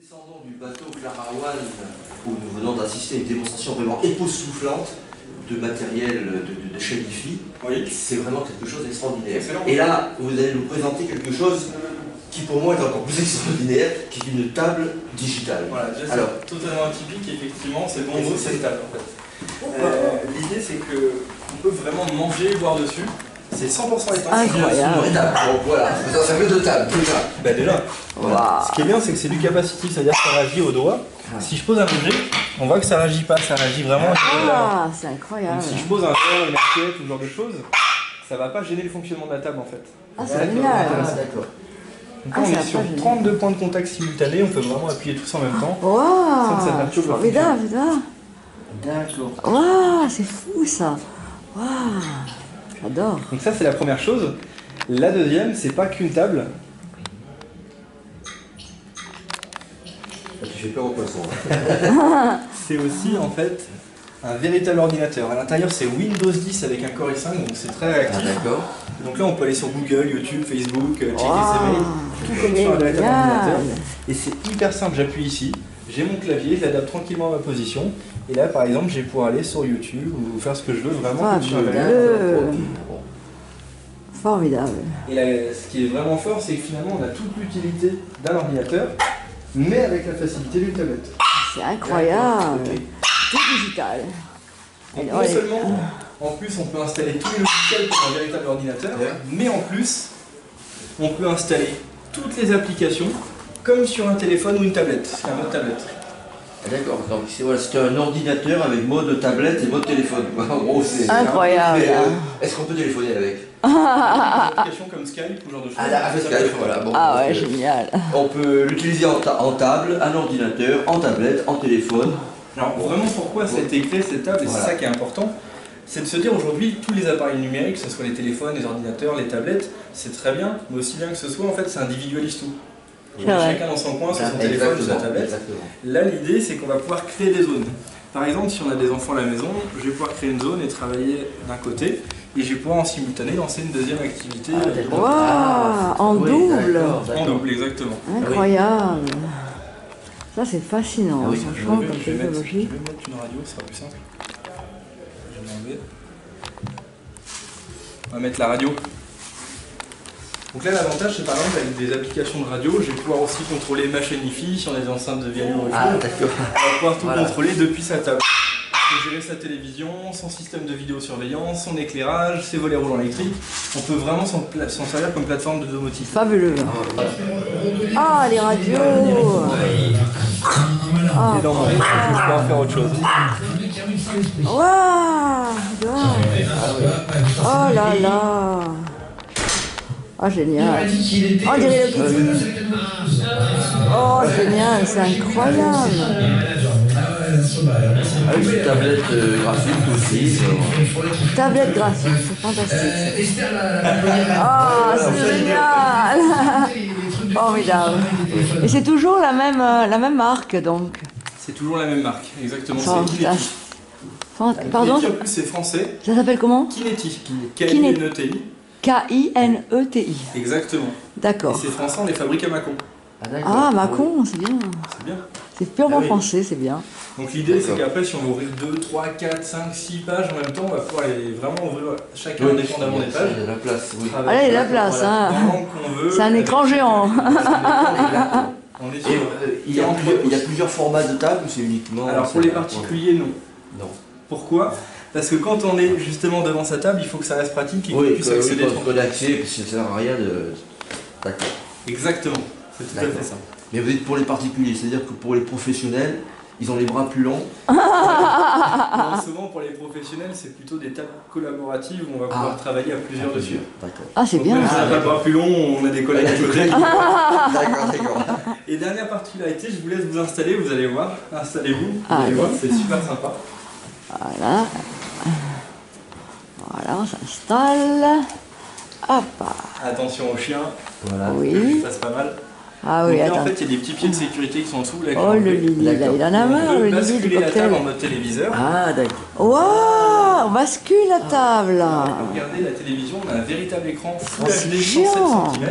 Descendons du bateau Clara One, où nous venons d'assister à une démonstration vraiment époustouflante de matériel de chez Lifi. Oui. C'est vraiment quelque chose d'extraordinaire. Excellent. Et là, vous allez nous présenter quelque chose qui pour moi est encore plus extraordinaire, qui est une table digitale. Voilà, alors, c'est totalement atypique, effectivement, c'est le bon mot, c'est une table en fait. L'idée c'est qu'on peut vraiment manger, boire dessus. C'est 100% étanche. Incroyable. Donc voilà, ça fait deux tables déjà. Bah déjà, Wow. ce qui est bien c'est que c'est du capacitif, c'est-à-dire que ça réagit au doigt. Si je pose un objet, on voit que ça réagit pas, ça réagit vraiment. Ah, c'est Donc incroyable. si je pose un verre, une assiette ou ce genre de choses, ça va pas gêner le fonctionnement de la table en fait. Ah, c'est génial. Ah, d'accord. Donc Ah, là, on ça est va sur pas gêner. 32 points de contact simultanés, on peut vraiment appuyer tous en même temps. Sans que ça Waouh, perturbe le formidable, ça. D'accord. Waouh, c'est fou ça. Waouh, j'adore. Donc ça c'est la première chose. La deuxième, c'est pas qu'une table. Tu fais peur au poisson. C'est aussi en fait un véritable ordinateur. À l'intérieur c'est Windows 10 avec un Core i5, donc c'est très Ah, réactif. d'accord. Donc là on peut aller sur Google, YouTube, Facebook, checker ses Waouh, mails, tout c'est sur un véritable ordinateur. génial. Et c'est hyper simple, j'appuie ici, j'ai mon clavier, je l'adapte tranquillement à ma position. Et là par exemple je vais pouvoir aller sur YouTube ou faire ce que je veux vraiment comme sur un véritable. Fabuleux. Formidable. Et là, ce qui est vraiment fort, c'est que finalement on a toute l'utilité d'un ordinateur, mais avec la facilité d'une tablette. C'est incroyable. Tout digital. Donc Alors, non allez. seulement, en plus on peut installer tous les logiciels pour un véritable ordinateur, mais en plus on peut installer toutes les applications comme sur un téléphone ou une tablette, c'est un mode tablette. Ah, d'accord. Donc c'est voilà, un ordinateur avec mode tablette et mode téléphone. En gros, c'est Incroyable. Mais, est-ce qu'on peut téléphoner avec? Des applications comme Skype ou ce genre de choses. Ah, là, avec Skype, voilà. Bon, Ah donc, ouais, génial. on peut l'utiliser en table, en ordinateur, en tablette, en téléphone. Alors vraiment pourquoi ça a été créé cette table, et Voilà. c'est ça qui est important, c'est de se dire aujourd'hui tous les appareils numériques, que ce soit les téléphones, les ordinateurs, les tablettes, c'est très bien, mais aussi bien que ce soit en fait c'est individualiste tout. C'est vrai. Chacun dans son coin, sur son Ah, téléphone ou sa exactement, tablette. exactement. Là l'idée c'est qu'on va pouvoir créer des zones. Par exemple si on a des enfants à la maison, je vais pouvoir créer une zone et travailler d'un côté, et je vais pouvoir en simultané lancer une deuxième activité. Waouh, en Oui, double. d'accord, En d'accord. double, exactement. Incroyable. Ça, c'est fascinant, Ah oui, franchement, comme Je vais mettre technologie. une radio, ce sera plus simple. Je vais l'enlever. On va mettre la radio. Donc là l'avantage c'est par exemple avec des applications de radio, je vais pouvoir aussi contrôler ma chaîne IFI sur les enceintes de Viano ou Ah, autre. d'accord. On va pouvoir tout Voilà. contrôler depuis sa table. On peut gérer sa télévision, son système de vidéosurveillance, son éclairage, ses volets roulants électriques. On peut vraiment s'en servir comme plateforme de domotique. Fabuleux. Ah, les radios. Ah, Et dans mon je vais pouvoir faire autre chose. waouh. Oh là là. Oh, génial. On dirait le Kitty. Oh, génial, c'est incroyable. Avec une tablette graphique aussi. Tablette graphique, c'est fantastique. Oh, c'est génial. Formidable. Et c'est toujours la même marque, donc. C'est toujours la même marque, exactement. Fantastique. C'est Pardon, Kineti, en plus c'est français. ça s'appelle comment? Kineti. Kineti. K-I-N-E-T-I. K-I-N-E-T-I. Exactement. Et D'accord. ces français, on les fabrique à Mâcon. Ah, d'accord. Ah, Macon, c'est bien. C'est bien. C'est purement Ah oui. français, c'est bien. Donc l'idée, c'est D'accord. qu'après, si on veut ouvrir 2, 3, 4, 5, 6 pages en même temps, on va pouvoir les vraiment ouvrir chacun indépendamment des pages. Il y a la place, oui. Avec Allez, la place, dans hein. l'angle qu'on veut. C'est un écran géant. On est Et sur... il y a plusieurs formats de table ou c'est uniquement... Alors pour les particuliers, non. Non. Pourquoi? Parce que quand on est justement devant sa table, il faut que ça reste pratique et qu'on Oui, puisse accéder. quand on a accès, parce que ça sert à rien de... D'accord. Exactement. C'est tout à D'accord. fait ça. Mais vous dites pour les particuliers, c'est-à-dire que pour les professionnels, ils ont les bras plus longs. Non, souvent pour les professionnels, c'est plutôt des tables collaboratives où on va pouvoir travailler à plusieurs dessus. D'accord. Ah, c'est Donc, bien. même si on n'a pas le bras plus long, on a des collègues à côté. D'accord, d'accord. Et dernière particularité, je vous laisse vous installer, vous allez voir. Installez-vous, vous allez Allez. voir, c'est super sympa. Voilà. Voilà, on s'installe. Hop. Attention aux chiens, Voilà. que je Oui. fasse pas mal. Ah oui, Donc là, en attends. fait, il y a des petits pieds de sécurité qui sont en dessous. Là, que Oh, j'ai le enlevés. Lily, là, il en a On marre, peut le Lily du basculer la table en cocktail. mode téléviseur. Ah, d'accord. Waouh, on bascule la table. Regardez la télévision, on a un véritable écran Full Oh, c'est HD 107 géant. cm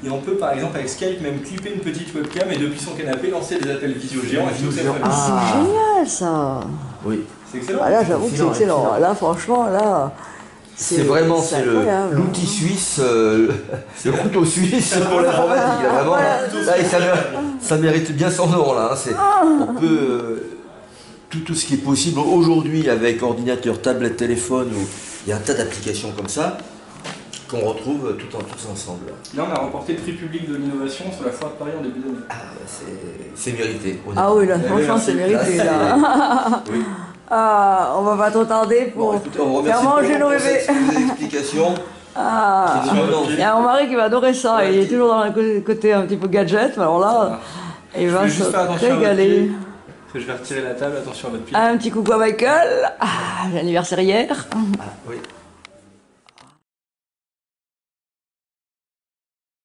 Et on peut par exemple avec Skype même clipper une petite webcam et depuis son canapé lancer des appels visio géants avec toute sa famille. C'est génial ça. Oui. C'est excellent. Ah, là j'avoue que c'est excellent. Là franchement là. C'est vraiment l'outil suisse, le couteau suisse pour l'informatique. Vraiment, là, et ça mérite bien son nom là. On peut tout ce qui est possible aujourd'hui avec ordinateur, tablette, téléphone, il y a un tas d'applications comme ça qu'on retrouve tous ensemble. Là on a remporté le prix public de l'innovation sur la foire de Paris en début d'année. Ah, c'est mérité. Ah oui là franchement c'est mérité là. Oui. Ah, on va pas trop tarder pour faire manger nos bébés. Explications. Ah, il y a mon mari qui va adorer ça, il est toujours dans le côté un petit peu gadget, alors là, il va se régaler. Parce que je vais retirer la table, attention à votre pied. Un petit coucou à Michael, l'anniversaire hier. Ah, oui.